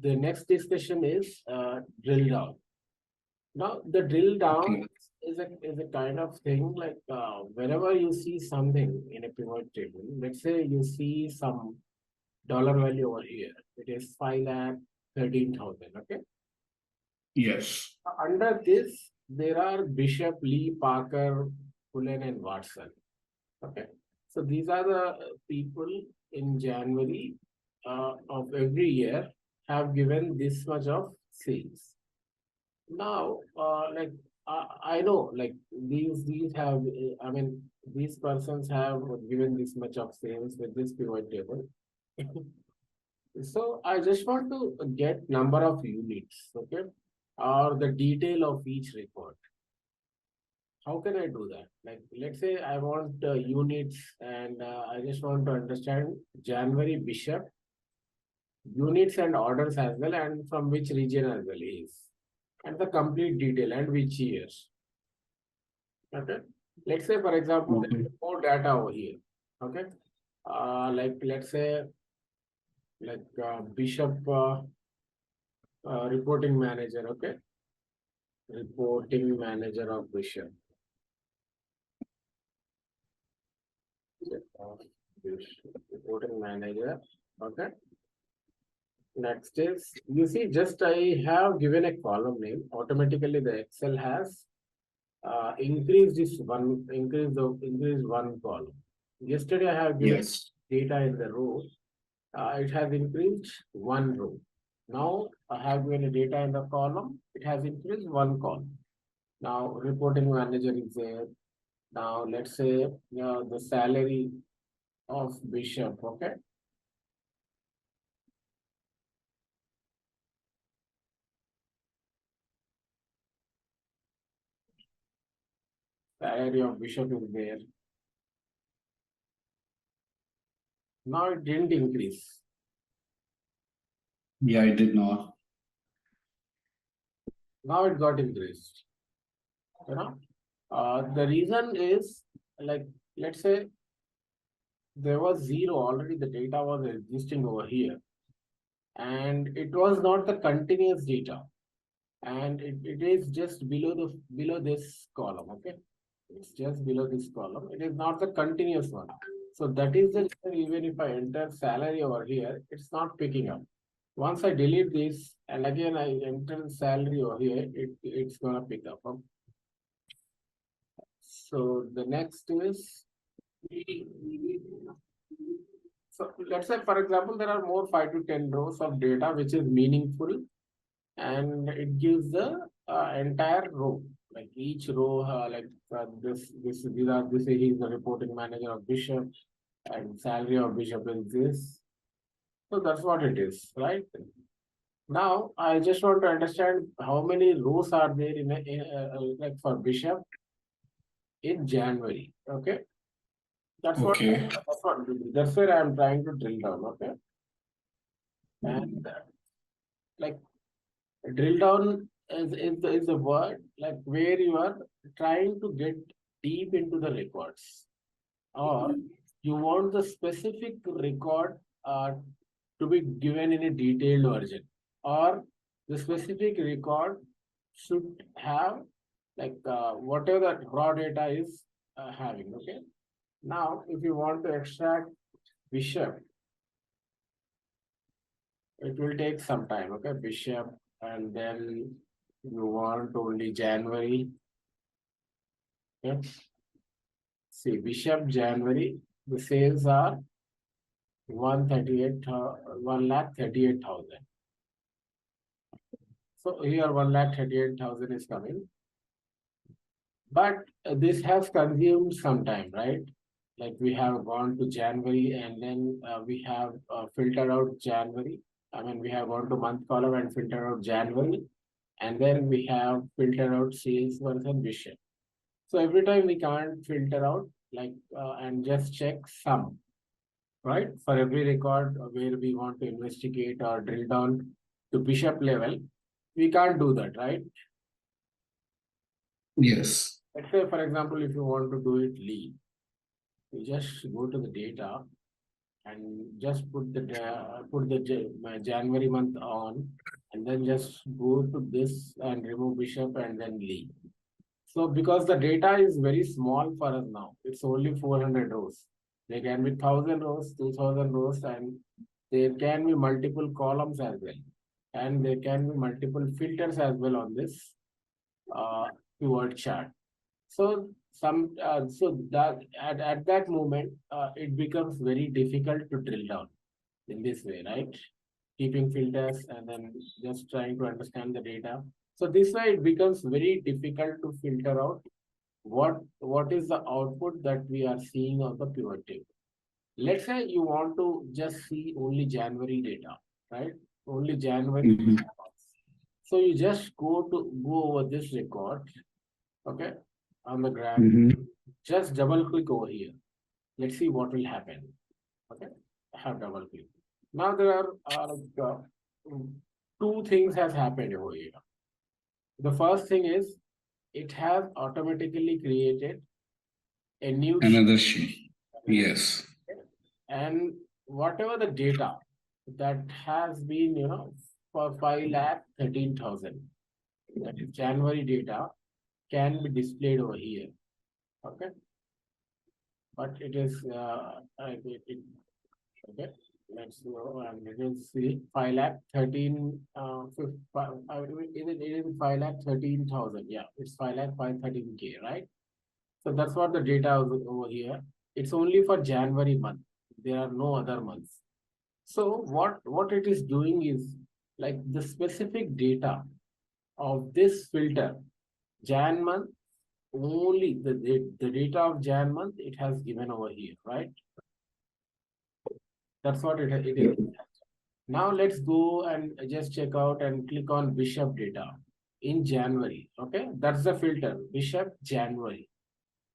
the next discussion is drill down. Now, the drill down Okay. is a kind of thing like whenever you see something in a pivot table, let's say you see some dollar value over here, it is 5,13,000. Okay. Yes. Under this, there are Bishop, Lee, Parker, Pullen, and Watson. Okay. So these are the people in January of every year have given this much of sales. Now, I know, like these have, I mean, these persons have given this much of sales with this pivot table. So I just want to get number of units, okay, or the detail of each record. How can I do that? Like, let's say I want units, and I just want to understand January Bishop units and orders as well, and from which region as well is, and the complete detail and which years. Okay. Let's say, for example, there Okay. is more data over here. Okay. Like let's say, like Bishop reporting manager. Okay. Reporting manager of Bishop. Reporting manager. Okay. Next is, you see, just I have given a column name. Automatically, the Excel has increased one column. Yesterday, I have given Yes. data in the row. It has increased one row. Now I have given a data in the column. It has increased one column. Now reporting manager is there. Now let's say the salary of Bishop. Okay. Salary of Bishop is there. Now it didn't increase. Yeah, I did not. Now it got increased. You know, the reason is, like, let's say there was zero already. The data was existing over here, and it was not the continuous data, and it is just below this column. Okay, it's just below this column. It is not the continuous one. So that is the reason, even if I enter salary over here, it's not picking up. Once I delete this and again I enter salary over here, it's gonna pick up. Okay? So the next is, so let's say, for example, there are more 5 to 10 rows of data which is meaningful, and it gives the entire row. Like each row, this he's the reporting manager of Bishop, and salary of Bishop is this. So that's what it is, right? Now I just want to understand how many rows are there like for Bishop in January. Okay, Okay. that's where I'm trying to drill down. Okay, and like drill down is a word like where you are trying to get deep into the records, or you want the specific record to be given in a detailed version, or the specific record should have like whatever the raw data is having. Okay. Now, if you want to extract Bishop, it will take some time. Okay, Bishop, and then you want only January. Okay. See, Bishop January, the sales are 1,38,000. So here 1,38,000 is coming. But this has consumed some time, right? Like we have gone to January, and then we have filtered out January. I mean, we have gone to month column and filtered out January, and then we have filtered out sales versus Bishop. So every time we can't filter out like and just check sum, right? For every record where we want to investigate or drill down to Bishop level, we can't do that, right? Yes. Let's say, for example, if you want to do it lead, you just go to the data and just put the January month on, and then just go to this and remove bishop and then leave. So because the data is very small for us now, it's only 400 rows. There can be 1000 rows, 2000 rows, and there can be multiple columns as well. And there can be multiple filters as well on this pivot chart. So so that at that moment, it becomes very difficult to drill down in this way, right? Keeping filters and then just trying to understand the data. So this way it becomes very difficult to filter out what is the output that we are seeing on the pivot table. Let's say you want to just see only January data, right? Only January. Mhm. So you just go over this record, okay, on the graph. Mhm. Just double click over here. Let's see what will happen. Okay, I have double click. Now there are two things has happened over here. The first thing is it has automatically created a new sheet. Another sheet. Yes. And whatever the data that has been, for 5,13,000, that is January data, can be displayed over here. Okay, but it is okay. Let's go and we will see 5,13,000. It is 5,13,000. Yeah, it's 5,513K, right? So that's what the data is over here. It's only for January month. There are no other months. So what it is doing is like the specific data of this filter, Jan month, only the data of Jan month it has given over here, right? That's what it is. Now let's go and just check out and click on Bishop data in January. Okay, that's the filter, Bishop January.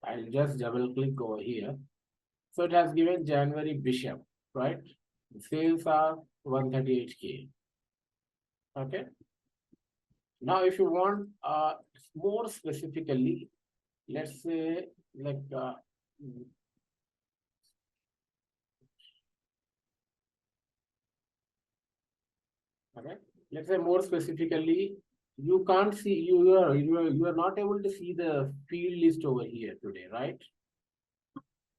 I'll just double click over here. So it has given January Bishop, right? Sales are 138K. Okay. Now, if you want more specifically, let's say like okay, let's say more specifically, you can't see you are not able to see the field list over here today, right?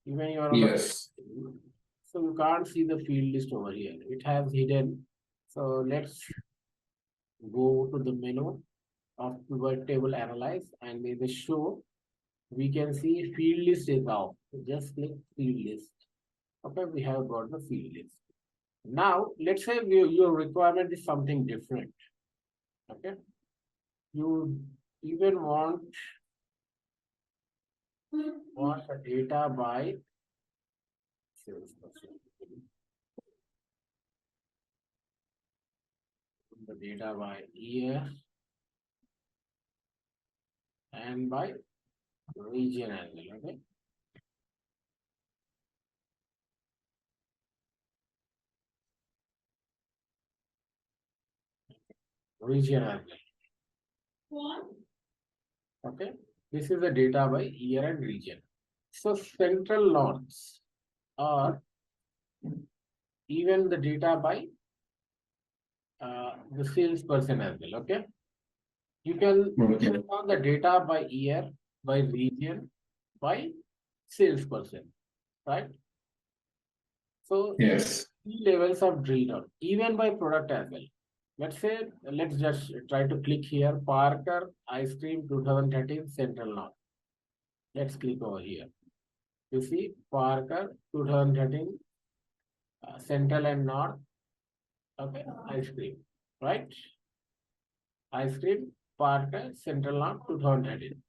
Even you are on Yes. so you can't see the field list over here. It has hidden. So let's go to the menu of pivot table analyze, and in the show we can see field list is off. Just click field list. Okay, we have got the field list. Now let's say your requirement is something different. Okay, you even want the data by salesperson. The data by year and by region as well. Okay. Region as well. Okay. This is the data by year and region. So central lots are even the data by the salesperson as well. Okay. You can check on the data by year, by region, by salesperson, right? So Yes. three levels of drill down, even by product as well. Let's say, let's just try to click here, Parker Ice Cream 2013 Central North. Let's click over here. You see Parker 2013 Central and North, okay, ice cream, right? Ice cream, Parker, Central North 2013.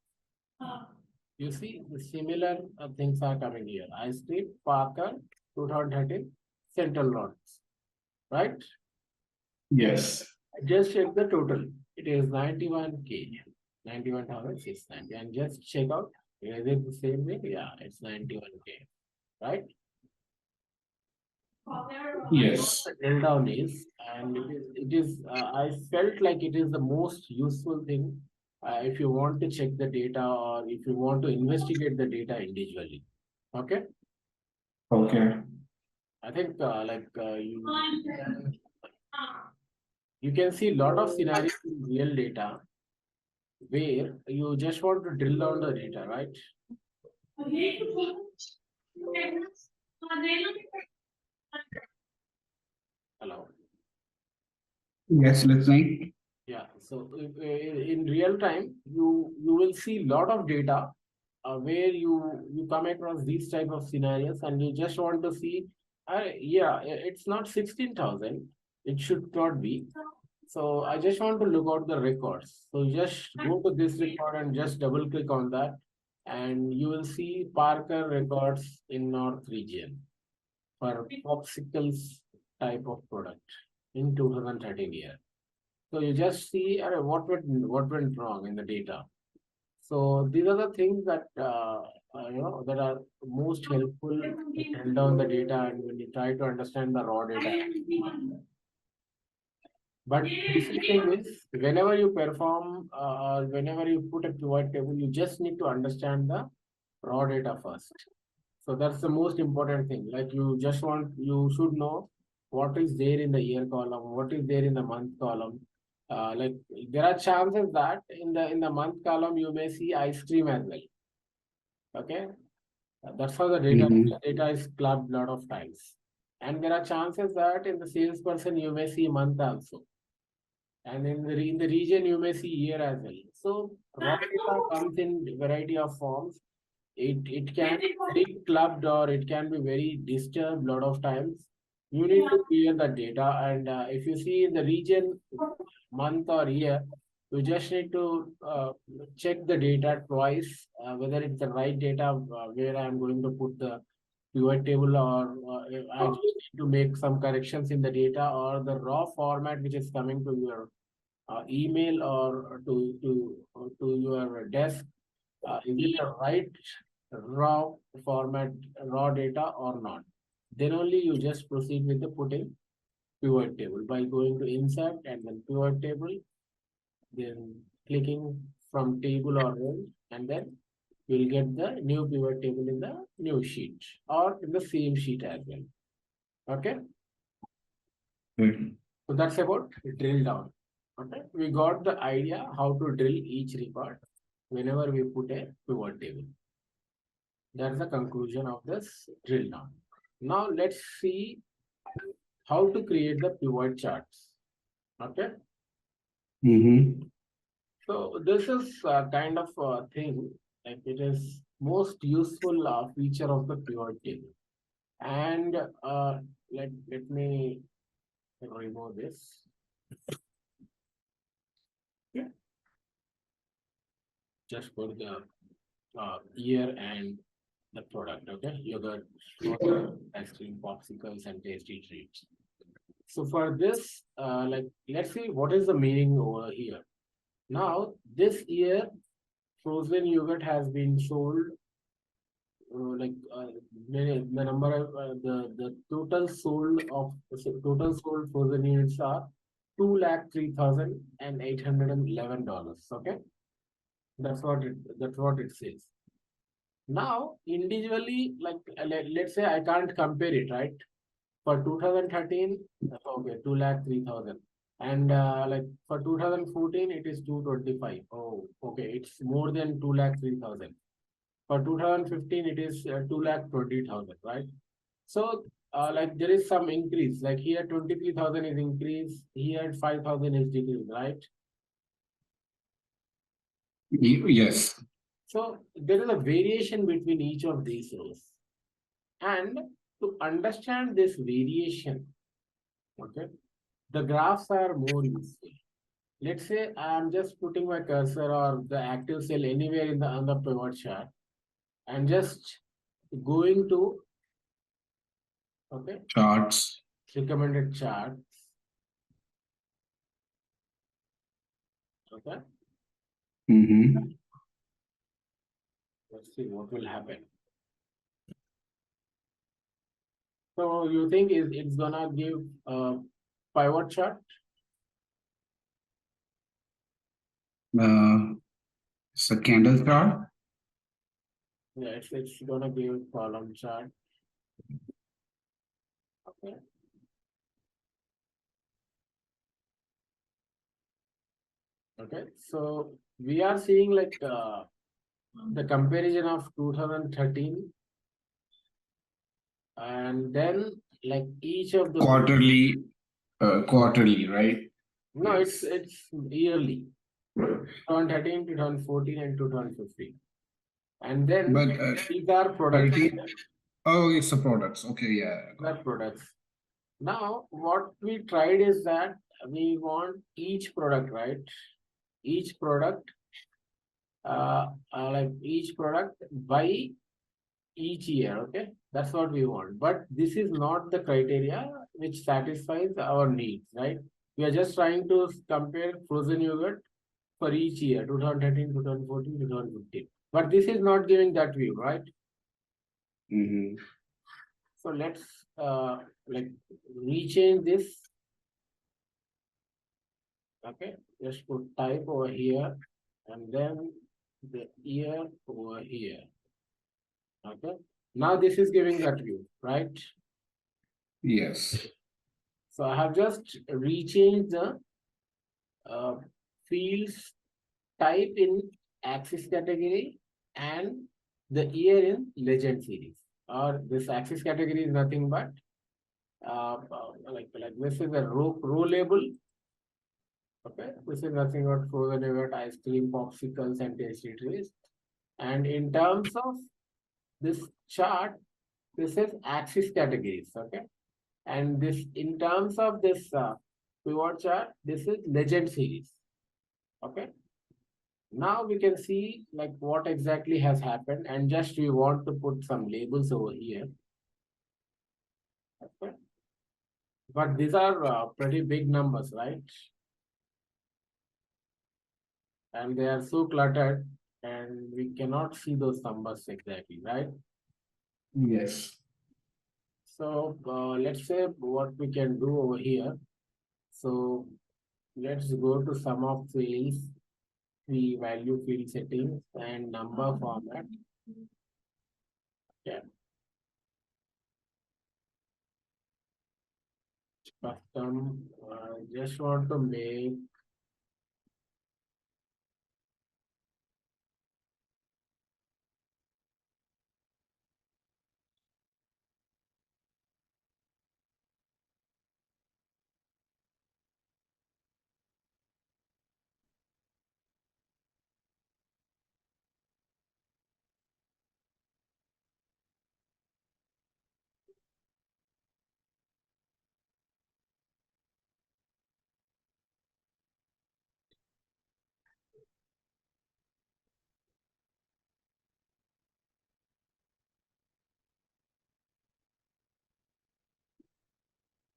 You see the similar things are coming here. Ice cream, Parker 2013 Central North, right? Yes. Just check the total. It is 91K, 91,690. And just check out, is it the same way? Yeah, it's 91K, right? Yes. The drill down is, and I felt like it is the most useful thing if you want to check the data or if you want to investigate the data individually. Okay. Okay. I think you can see a lot of scenarios in real data where you just want to drill down the data, right? Hello. Yes, listening. Yeah. So in real time, you will see a lot of data where you come across these type of scenarios and you just want to see, yeah, it's not 16,000. It should not be. So I just want to look out the records. So just go to this record and just double click on that, and you will see Parker records in North region for popsicles type of product in 2013 year. So you just see what went wrong in the data. So these are the things that that are most helpful to drill down the data and when you try to understand the raw data. But basic thing is whenever you perform or whenever you put a pivot table, you just need to understand the raw data first. So that's the most important thing. Like you should know what is there in the year column, what is there in the month column. Like there are chances that in the month column you may see ice cream as well. Okay, that's how the data Mhm. data is clubbed a lot of times. And there are chances that in the salesperson you may see month also. And in the region you may see year as well. So raw data comes in variety of forms. It can be very clubbed or it can be very disturbed a lot of times. You need to clear the data, and if you see in the region month or year, you just need to check the data twice, whether it's the right data where I'm going to put the pivot table, or I just need to make some corrections in the data, or the raw format which is coming to your email or to your desk. Is it a right raw format, raw data or not? Then only you just proceed with the putting pivot table by going to insert and then pivot table, then clicking from table or row, and then you'll get the new pivot table in the new sheet or in the same sheet as well. Okay, Good. so that's about drill down. Okay, we got the idea how to drill each record whenever we put a pivot table. That's the conclusion of this drill down. Now let's see how to create the pivot charts. Okay, Mm-hmm. so this is kind of a thing, like it is most useful feature of the pivot table. And let me remove this. Yeah. Just for the year and the product. Okay, yogurt, water, ice cream, popsicles, and tasty treats. So for this, like let's see what is the meaning over here. Now this year, frozen yogurt has been sold. Like the number of the total sold frozen units are 2,03,811. Okay, that's what it says. Now individually, like let's say I can't compare it, right? For 2013, okay, 2,03,000. And like for 2014, it is 225. Oh, okay, it's more than 2,03,000. For 2015, it is 2,20,000, right? So, like there is some increase. Like here, 23,000 is increase. Here, 5,000 is decrease, right? Yes. So there is a variation between each of these rows. And to understand this variation, okay, the graphs are more useful. Let's say I'm just putting my cursor or the active cell anywhere in the on the pivot chart and just going to, okay, Charts. recommended charts. Okay, Mm-hmm. let's see what will happen. So you think it's gonna give a pivot chart? It's a candle chart. Yeah, it's gonna give column chart. Okay. Okay, so we are seeing like the comparison of 2013 and then like each of the Quarterly, right? no, Yes. it's yearly 2013, 2014, and 2015. And then But these are products. 13. Oh, it's the products. Okay, yeah. These are products. Now, what we tried is that we want each product, right? Each product, like each product by each year, okay? That's what we want. But this is not the criteria which satisfies our needs, right? We are just trying to compare frozen yogurt for each year, 2013, 2014, 2015. But this is not giving that view, right? Mm-hmm. So let's like rechange this. Okay, just put type over here and then the year over here. Okay, now this is giving that view, right? Yes. So I have just rechanged the uh, fields type in axis category and the year in legend series. Or this axis category is nothing but like this is a row label. Okay, this is nothing but frozen yogurt, ice cream, popsicles, and tasty trees. And in terms of this chart, this is axis categories. Okay, and this in terms of this pivot chart, this is legend series. Okay, now we can see like what exactly has happened, and just we want to put some labels over here. Okay, but these are pretty big numbers, right? And they are so cluttered and we cannot see those numbers exactly, right? Yes. So let's say what we can do over here. So let's go to sum of fields, the value field settings and number format. Yeah. Custom, just want to make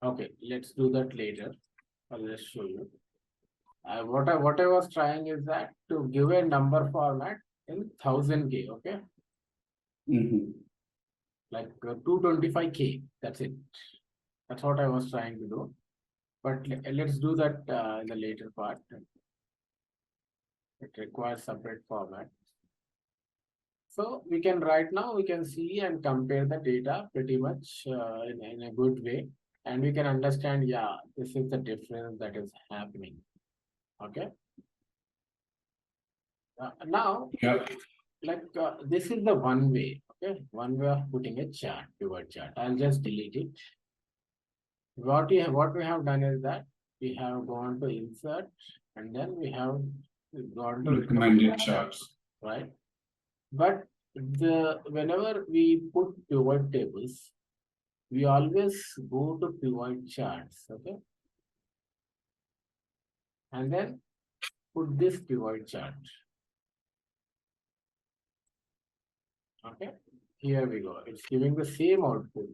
okay, let's do that later. I'll just show you. What I was trying is that to give a number format in 1000K, okay? Mm-hmm. Like 225K, that's it. That's what I was trying to do. But let's do that in the later part. It requires separate format. So we can right now we can see and compare the data pretty much in a good way, and we can understand, yeah, this is the difference that is happening. Okay. Now, Yeah. like this is the one way. Okay, one way of putting a chart, pivot chart. I'll just delete it. What we have done is that we have gone to insert, and then we have gone to Recommended charts. right? But whenever we put pivot tables, we always go to pivot charts, okay? And then put this pivot chart. Okay, here we go. It's giving the same output.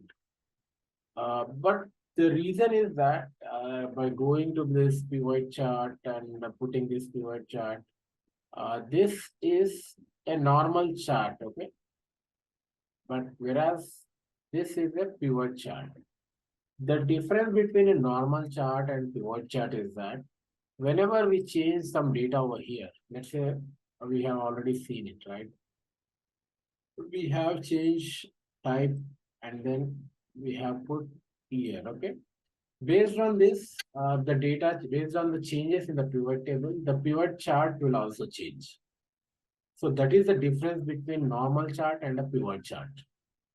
But the reason is that by going to this pivot chart and putting this pivot chart, this is a normal chart, okay? But whereas this is a pivot chart. The difference between a normal chart and pivot chart is that whenever we change some data over here, let's say we have already seen it, right? We have changed type and then we have put year. Okay. Based on this, the data, based on the changes in the pivot table, the pivot chart will also change. So that is the difference between normal chart and a pivot chart,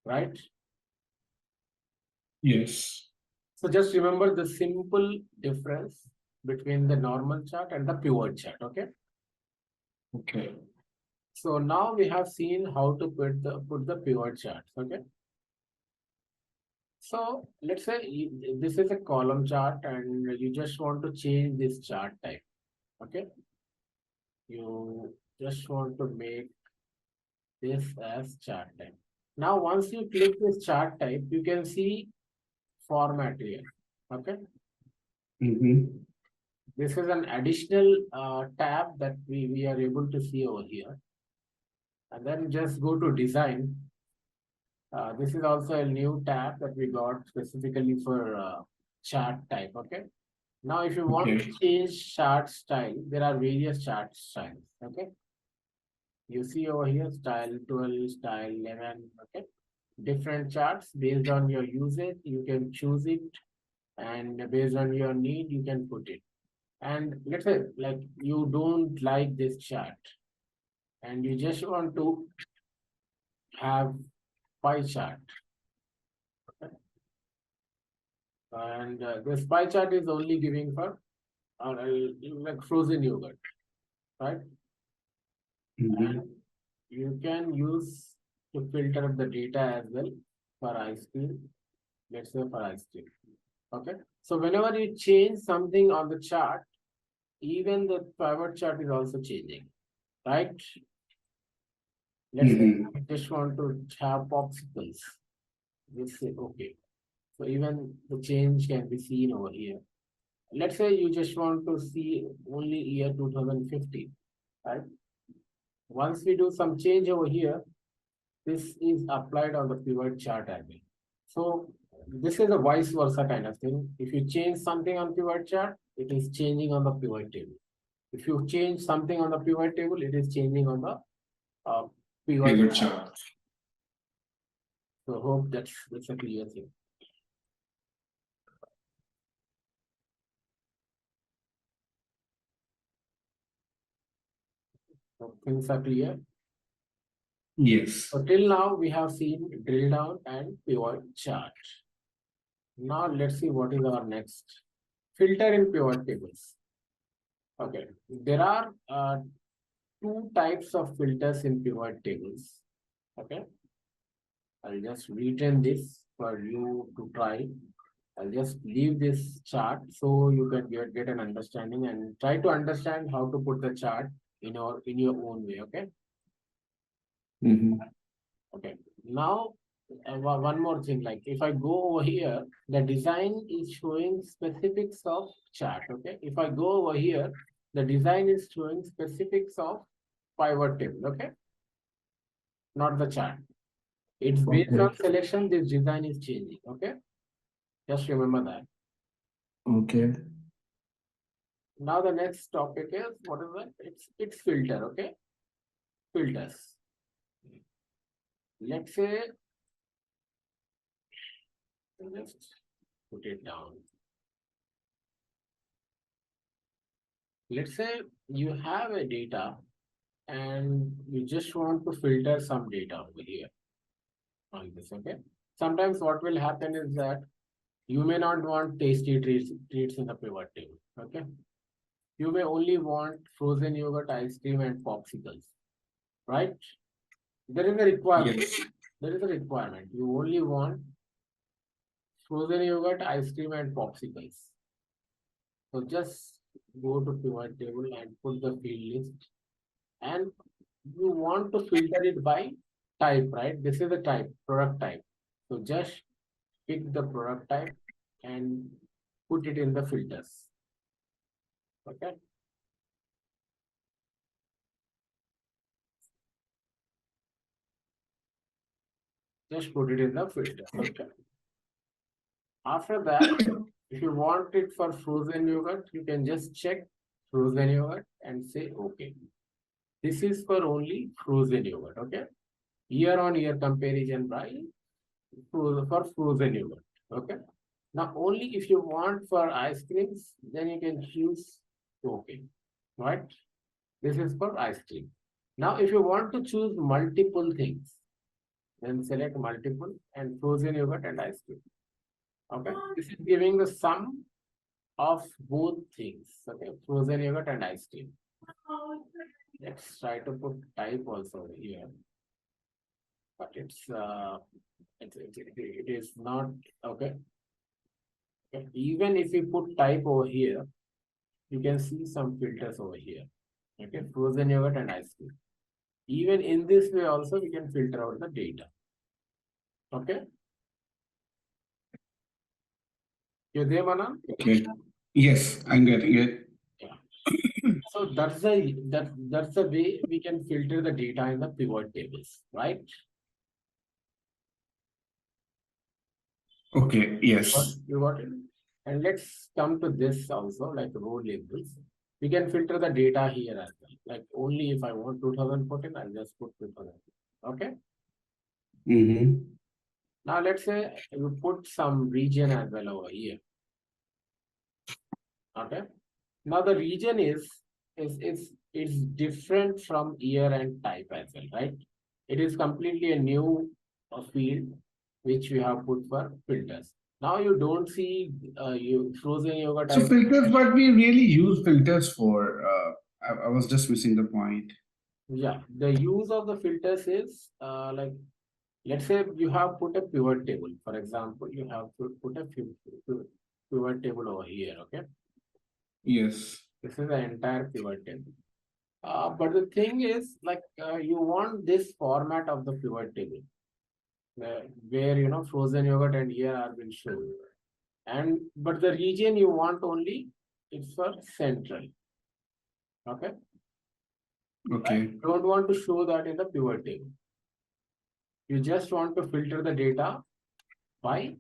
right? Yes. So just remember the simple difference between the normal chart and the pivot chart. Okay. Okay. So now we have seen how to put the pivot charts. Okay. So let's say this is a column chart and you just want to change this chart type. Okay. You just want to make this as chart type. Now, once you click this chart type, you can see format here. Okay. Mm-hmm. This is an additional tab that we are able to see over here. And then just go to design. This is also a new tab that we got specifically for chart type. Okay. Now, if you want to change chart style, there are various chart styles. Okay. You see over here style 12, style 11. Okay. Different charts based on your usage, you can choose it, and based on your need, you can put it. And let's say, like, you don't like this chart and you just want to have pie chart. Okay. And this pie chart is only giving for like frozen yogurt, right? Mm-hmm. And you can use to filter the data as well for ice cream. Let's say for ice cream. Okay. So whenever you change something on the chart, even the pivot chart is also changing, right? Let's say I just want to have popsicles. We say okay. So even the change can be seen over here. Let's say you just want to see only year 2015, right? Once we do some change over here, this is applied on the pivot chart as well. So this is a vice versa kind of thing. If you change something on pivot chart, it is changing on the pivot table. If you change something on the pivot table, it is changing on the pivot chart. So hope that's a clear thing. So things are clear. Yes. So till now we have seen drill down and pivot chart. Now let's see what is our next. Filter in pivot tables. Okay, there are two types of filters in pivot tables. Okay, I'll just return this for you to try. I'll just leave this chart so you can get an understanding and try to understand how to put the chart in your own way. Okay. Mm-hmm. Okay. Now, one more thing, like if I go over here, the design is showing specifics of chart. Okay. If I go over here, the design is showing specifics of pivot table. Okay. Not the chart. It's based on selection, this design is changing. Okay. Just remember that. Okay. Now the next topic is what is that? It's filter. Okay. Filters. Let's say, just put it down. Let's say you have a data and you just want to filter some data over here on this. Okay. Sometimes what will happen is that you may not want tasty treats in the pivot table. Okay. You may only want frozen yogurt, ice cream, and popsicles. Right? There is a requirement. Yes. There is a requirement. You only want frozen yogurt, ice cream, and popsicles. So just go to pivot table and put the field list. And you want to filter it by type, right? This is the type, product type. So just pick the product type and put it in the filters. Okay. Just put it in the filter. Okay. After that, if you want it for frozen yogurt, you can just check frozen yogurt and say okay. This is for only frozen yogurt. Okay. Year on year comparison by for frozen yogurt. Okay. Now, only if you want for ice creams, then you can choose okay, right? This is for ice cream. Now, if you want to choose multiple things, then select multiple and frozen yogurt and ice cream. Okay, this is giving the sum of both things. Okay, frozen yogurt and ice cream. Let's try to put type also here, but it is not okay. Okay. Even if we put type over here, you can see some filters over here. Okay, frozen yogurt and ice cream. Even in this way also we can filter out the data. Okay. You there, Manan? Okay. Yes, I'm getting it. So that's the way we can filter the data in the pivot tables, right? Okay, yes. You got it? And let's come to this also, like row labels. We can filter the data here as well. Like only if I want 2014, I'll just put 2000. Okay. Mm-hmm. Now let's say you put some region as well over here. Okay. Now the region is different from year and type as well, right? It is completely a new field which we have put for filters. Now you don't see you frozen yogurt. So filters, what we really use filters for, I was just missing the point. Yeah, the use of the filters is like, let's say you have put a pivot table. For example, you have to put a pivot table over here. Okay. Yes. This is the entire pivot table. But the thing is, like, you want this format of the pivot table, where frozen yogurt and here are been shown, but the region you want only it's for central. Okay. Okay. You don't want to show that in the pivot table. You just want to filter the data by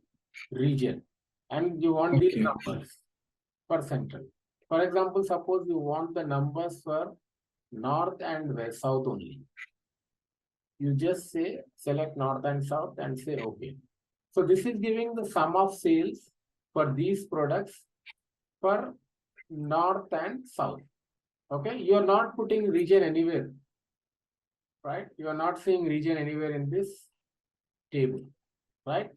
region, and you want these numbers for central. For example, suppose you want the numbers for north and west, south only. You just say select north and south and say okay. So this is giving the sum of sales for these products for north and south. Okay, you are not putting region anywhere, right? You are not seeing region anywhere in this table, right?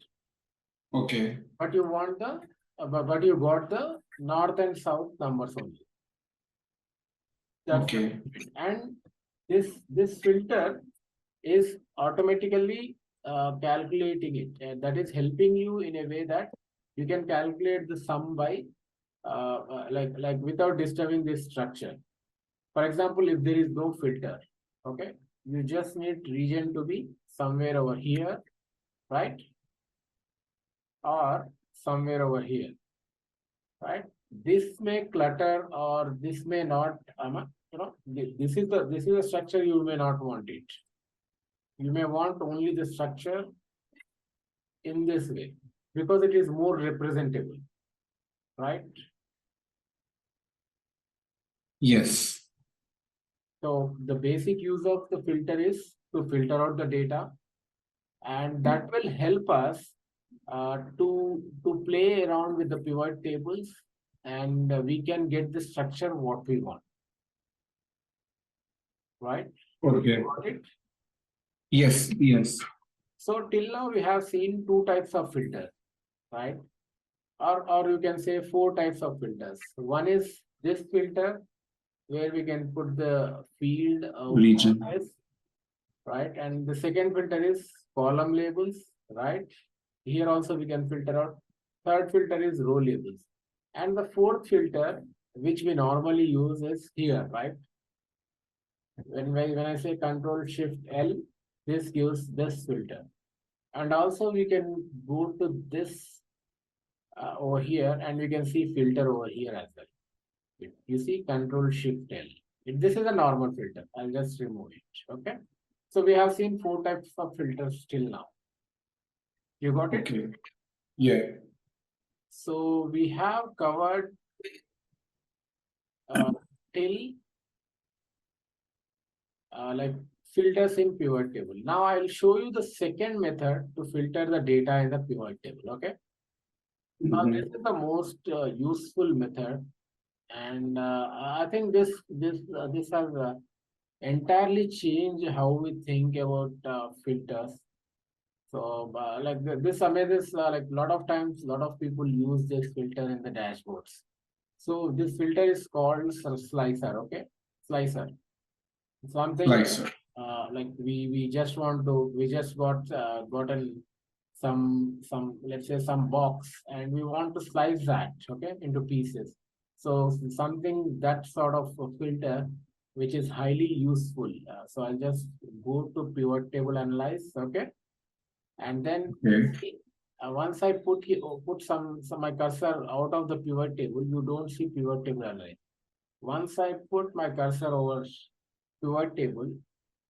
Okay. But you want the but you got the north and south numbers only. That's okay. And this filter is automatically calculating it, and that is helping you in a way that you can calculate the sum by like without disturbing this structure. For example, if there is no filter, okay, you just need region to be somewhere over here, right? Or somewhere over here, right? This may clutter or this may not, this is the structure you may not want it. You may want only the structure in this way because it is more representable, right? Yes. So the basic use of the filter is to filter out the data, and that will help us to play around with the pivot tables, and we can get the structure what we want, right? Okay. Got it? Yes. Yes. So till now we have seen two types of filters, right? Or you can say four types of filters. One is this filter where we can put the field Region. right? And the second filter is column labels, right? Here also we can filter out. Third filter is row labels. And the fourth filter, which we normally use, is here, right? When I say Control Shift L, this gives this filter. And also we can go to this over here, and we can see filter over here as well. You see Control Shift L. This is a normal filter. I'll just remove it. Okay. So we have seen four types of filters till now. You got it? Okay. Yeah. So we have covered till like filters in pivot table. Now I'll show you the second method to filter the data in the pivot table. Okay. Now, Mhm. this is the most useful method, and I think this has entirely changed how we think about filters. So, like this amazes, like a lot of times, a lot of people use this filter in the dashboards. So this filter is called slicer, okay? Slicer. Something Slicer. like we just want to we just gotten some let's say some box and we want to slice that okay into pieces. So something that sort of a filter which is highly useful. So I'll just go to pivot table analyze, okay, and then Okay. once I put some my cursor out of the pivot table, you don't see pivot table analyze. Once I put my cursor over pivot table,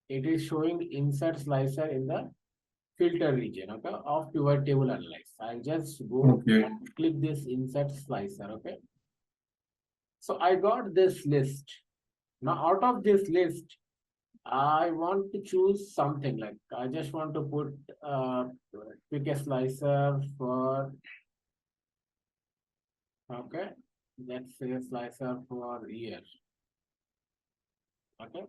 it is showing insert slicer in the filter region, okay, of pivot table analyze. I'll just go Okay. and click this insert slicer, okay. So I got this list. Now out of this list, I want to choose something like I just want to put pick a slicer for okay. Let's say a slicer for here. Okay.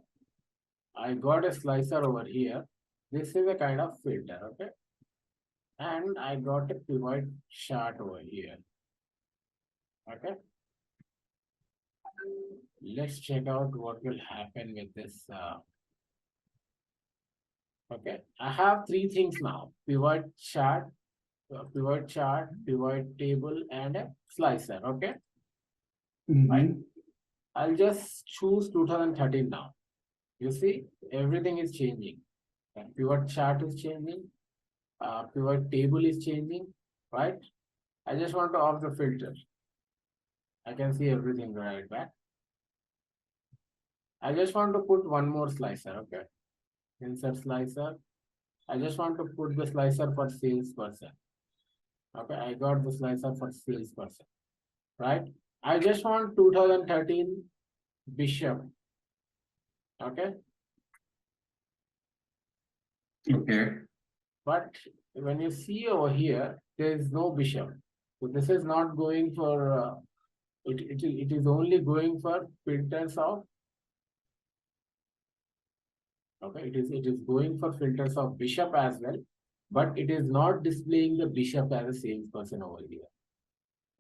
I got a slicer over here. This is a kind of filter, okay. And I got a pivot chart over here. Okay. Let's check out what will happen with this. Okay. I have three things now: pivot chart, pivot table, and a slicer. Okay. Right. Mhm. I'll just choose 2013 now. You see, everything is changing. Pivot chart is changing. Pivot table is changing. Right. I just want to off the filter. I can see everything right back. I just want to put one more slicer. Okay. Insert slicer. I just want to put the slicer for salesperson. Okay, I got the slicer for salesperson. Right. I just want 2013 Bishop. Okay. Okay. But when you see over here, there is no Bishop. So this is not going for it is only going for filters of okay, it is going for filters of Bishop as well, but it is not displaying the Bishop as a salesperson over here.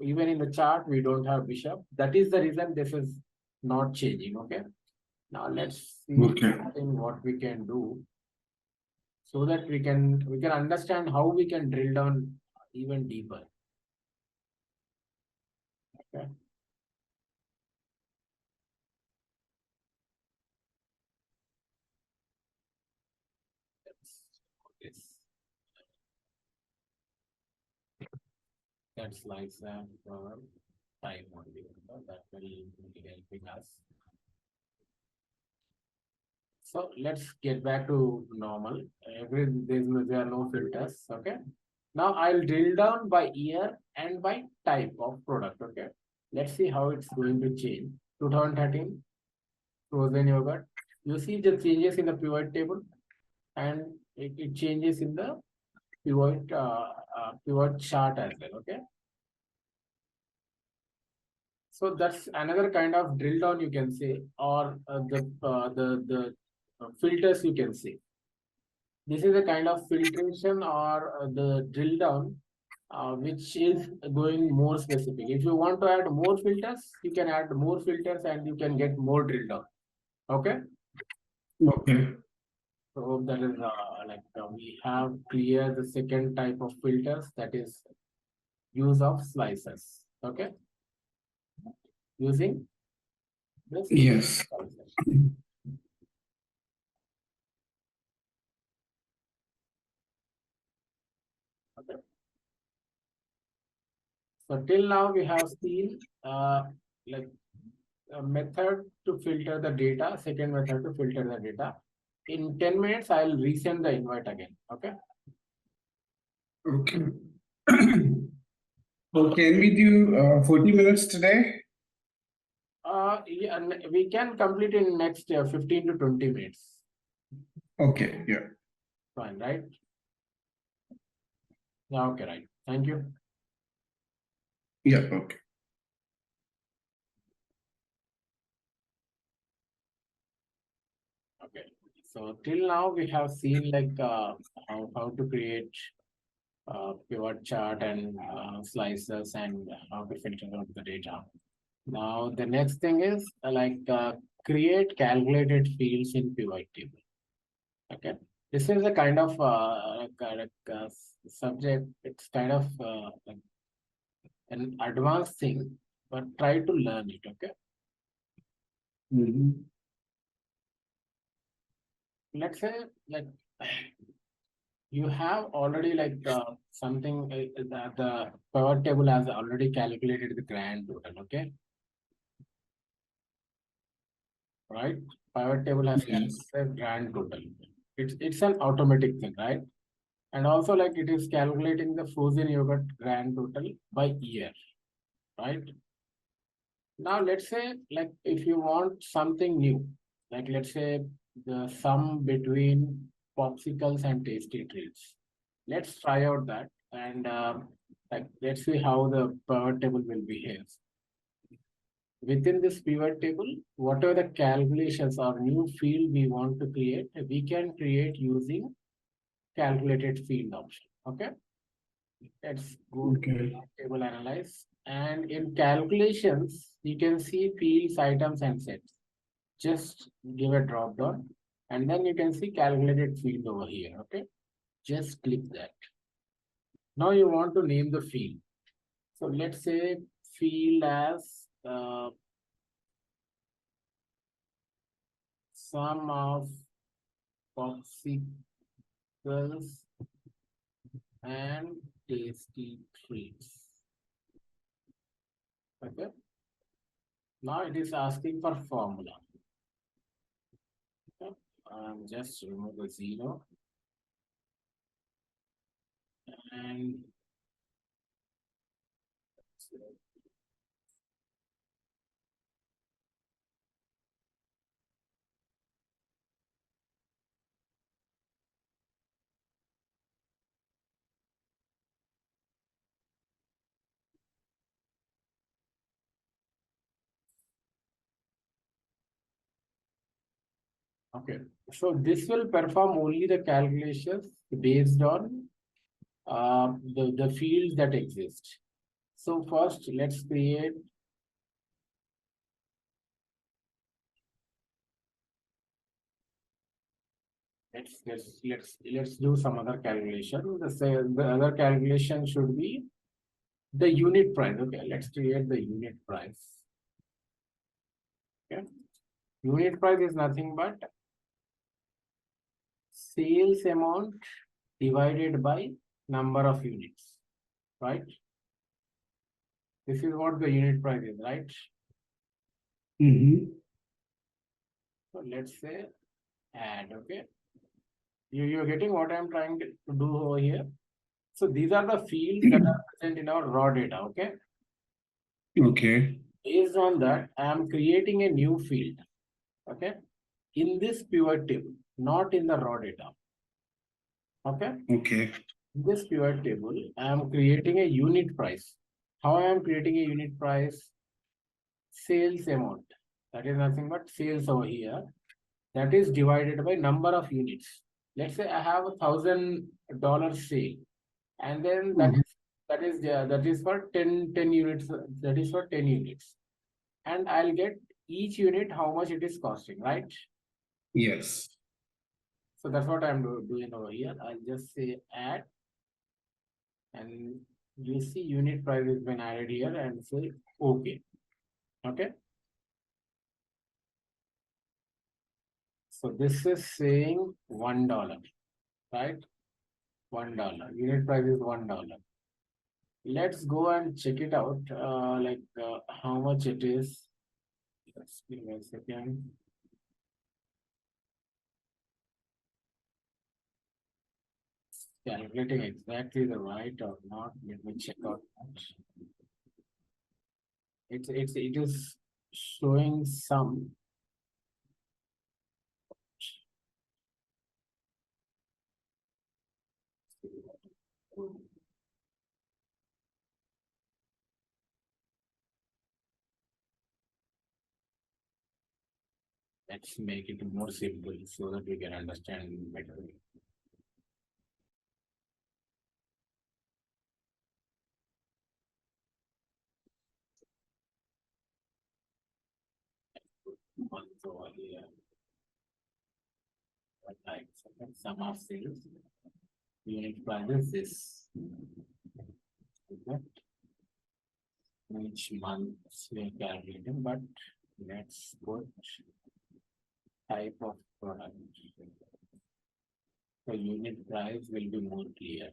Even in the chart, we don't have Bishop. That is the reason this is not changing. Okay. Now let's see Okay. what we can do so that we can understand how we can drill down even deeper. Okay. This that's like for time only. That will be helping us. So let's get back to normal. There are no filters. Okay. Now I'll drill down by year and by type of product. Okay. Let's see how it's going to change. 2013 frozen yogurt. You see the changes in the pivot table and it changes in the pivot chart as well. Okay. So that's another kind of drill down you can say, or the filters you can say. This is a kind of filtration or the drill down, which is going more specific. If you want to add more filters, you can add more filters and you can get more drill down. Okay. Okay. So hope that is we have clear the second type of filters, that is use of slices. Okay. Using this. Yes. Slices. Okay. So till now we have seen like a method to filter the data, second method to filter the data. In 10 minutes, I'll resend the invite again. Okay. Okay. So can we do 40 minutes today? Yeah, we can complete in next 15 to 20 minutes. Okay. Yeah. Fine, right? Yeah, okay, right. Thank you. Yeah, okay. Okay. So till now we have seen like how to create pivot chart and slices and how to filter out the data. Now the next thing is create calculated fields in pivot table. Okay, this is a kind of subject. It's kind of like an advanced thing, but try to learn it. Okay, Mhm. let's say like you have already something the pivot table has already calculated the grand total. Okay, right? Pivot table has Yes. calculated grand total. It's an automatic thing, right? And also like it is calculating the frozen yogurt grand total by year, right? Now let's say like if you want something new, like let's say the sum between popsicles and tasty treats. Let's try out that and like let's see how the pivot table will behave. Within this pivot table, whatever the calculations or new field we want to create, we can create using calculated field option. Okay. Let's go to Okay. table analyze. And in calculations, you can see fields, items, and sets. Just give a drop down, and then you can see calculated field over here. Okay, just click that. Now you want to name the field. So let's say field as sum of popsicles and tasty treats. Okay. Now it is asking for formula. Okay. Just remove the 0 and okay. So this will perform only the calculations based on the fields that exist. So first, let's create. Let's do some other calculation. The other calculation should be the unit price. Okay, let's create the unit price. Okay, unit price is nothing but sales amount divided by number of units, right? This is what the unit price is, right? Mm-hmm. So let's say add. Okay, you're getting what I'm trying to do over here. So these are the fields that are present in our raw data. Okay, Okay. based on that, I am creating a new field. Okay, in this pivot table, not in the raw data. Okay, Okay. in this pivot table, I am creating a unit price. How I am creating a unit price? Sales amount. That is nothing but sales over here. That is divided by number of units. Let's say I have $1,000 sale, and then Mhm. that is for 10 units. That is for 10 units, and I'll get each unit how much it is costing, right? Yes. So that's what I'm doing over here. I'll just say add, and you see unit price has been added here and say okay. Okay. So this is saying $1, right? $1. Unit price is $1. Let's go and check it out. How much it is. Just give me a second. Calculating exactly the right or not. Let me check out that. It is showing some. Let's make it more simple so that we can understand better. Months over here. What type? Sum of sales. Unit prices is. Okay. Each month we are calculating, but let's put type of product. The unit price will be more clear.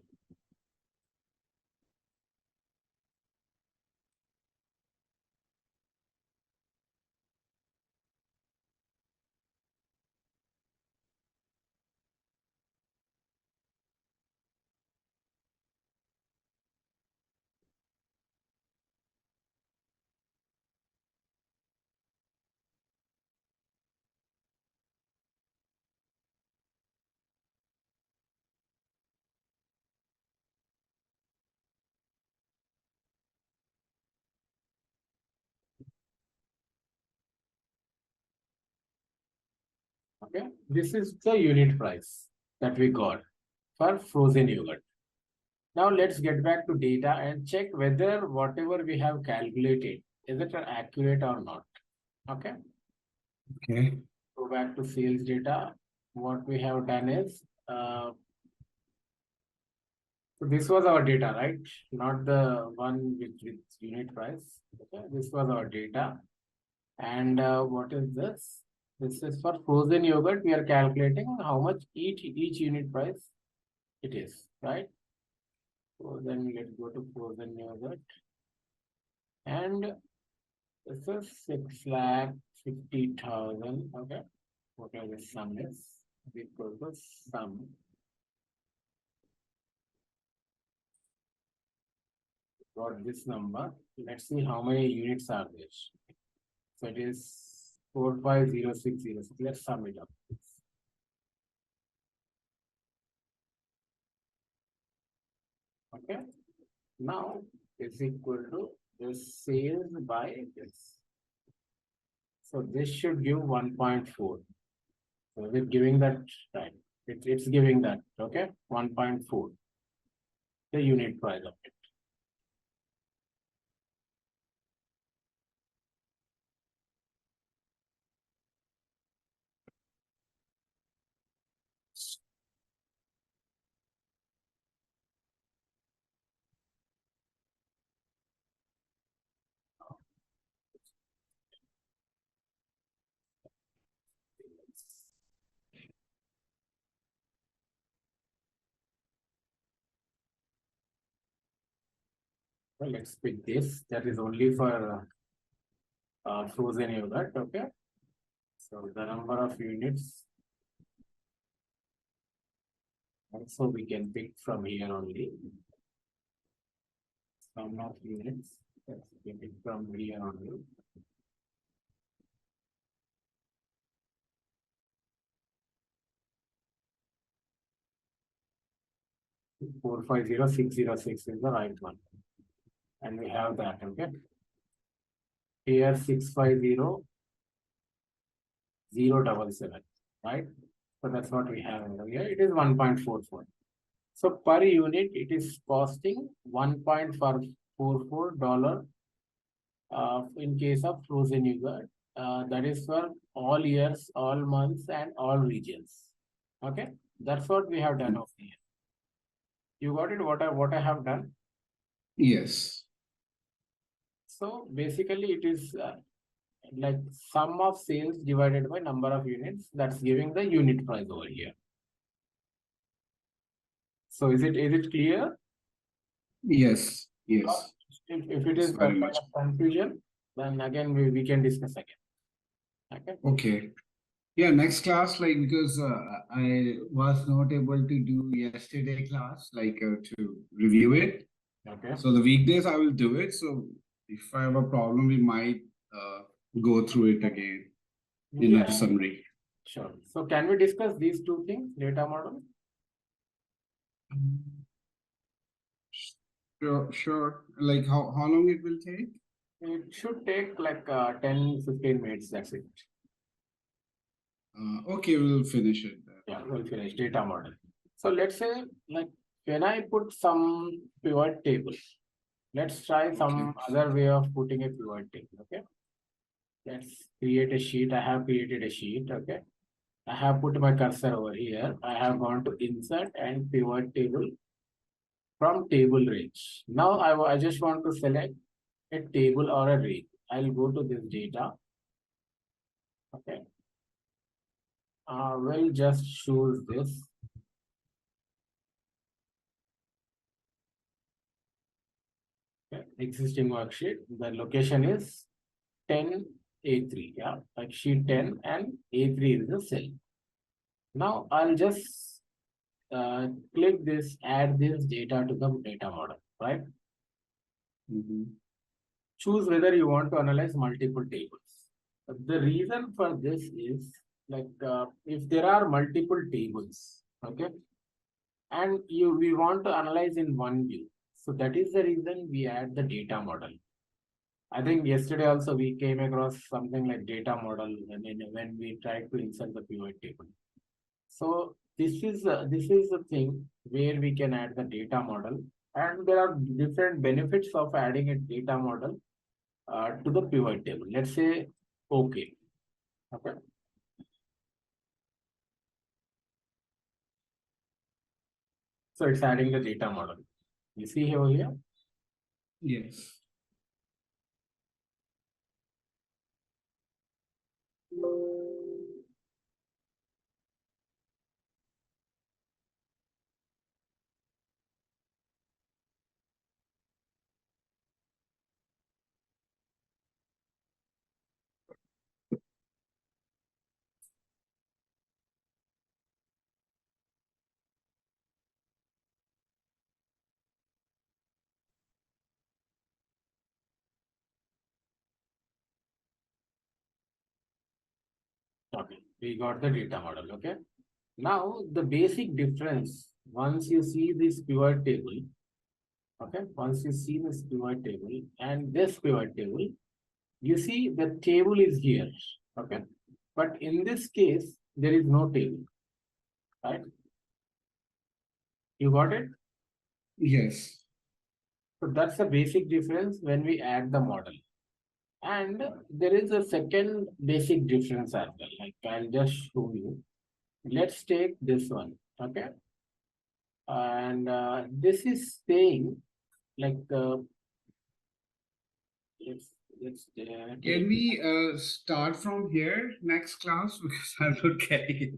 Okay, this is the unit price that we got for frozen yogurt. Now let's get back to data and check whether whatever we have calculated, is it accurate or not? Okay, Okay. go back to sales data. What we have done is, so this was our data, right? Not the one with unit price. Okay, this was our data. And what is this? This is for frozen yogurt. We are calculating how much each unit price it is, right? So then let's go to frozen yogurt. And this is 6,50,000. Okay. Whatever the sum is, equal to sum. Got this number. Let's see how many units are there. So it is 450606. Let's sum it up. Okay. Now it's equal to this sales by this. So this should give 1.4. So is it giving that right? It's giving that, okay? 1.4. The unit price of it. Well, let's pick this. That is only for frozen yogurt, okay? So the number of units also we can pick from here only. Sum of units, yes, we can pick from here only. Four five zero six zero six is the right one, and we have that. Okay, here 650,077, right? So that's what we have over here. It is 1.44. So per unit, it is costing $1.44 in case of frozen yogurt. That is for all years, all months, and all regions. Okay, that's what we have done over here. You got it? What I have done? Yes. So basically, it is like sum of sales divided by number of units. That's giving the unit price over here. So is it clear? Yes. Yes. If it is Very much. confusion, then again we can discuss again. Okay. Okay. Yeah, next class, like, because I was not able to do yesterday class, like to review it. Okay. So the weekdays I will do it. So if I have a problem, we might go through it again in a summary. Sure. So can we discuss these two things, data model? Sure. Like how long it will take? It should take like 10-15 minutes. That's it. Okay, we'll finish it there. Yeah, we'll finish data model. So let's say, like, when I put some pivot table, let's try some other way of putting a pivot table. Okay, let's create a sheet. I have created a sheet. Okay, I have put my cursor over here. I have gone to insert and pivot table from table range. Now I just want to select a table or a range. I'll go to this data. Okay. We'll just choose this. Okay. Existing worksheet. The location is 10A3. Yeah, like sheet 10 and A3 is the cell. Now I'll just click this, add this data to the data model, right? Choose whether you want to analyze multiple tables. The reason for this is, like, if there are multiple tables, okay, and we want to analyze in one view, so that is the reason we add the data model. I think yesterday also we came across something like data model when we tried to insert the pivot table. So this is the thing where we can add the data model, and there are different benefits of adding a data model to the pivot table. Let's say okay. Okay. So it's adding the data model. You see over here? Yes. Okay, we got the data model. Okay. Now the basic difference, once you see this pivot table, okay, once you see this pivot table and this pivot table, you see the table is here. Okay. But in this case, there is no table, right? You got it? Yes. So that's the basic difference when we add the model. And there is a second basic difference as well. Like, I'll just show you. Let's take this one. Okay. And this is saying, like, let's Can we start from here next class because I'm not getting it.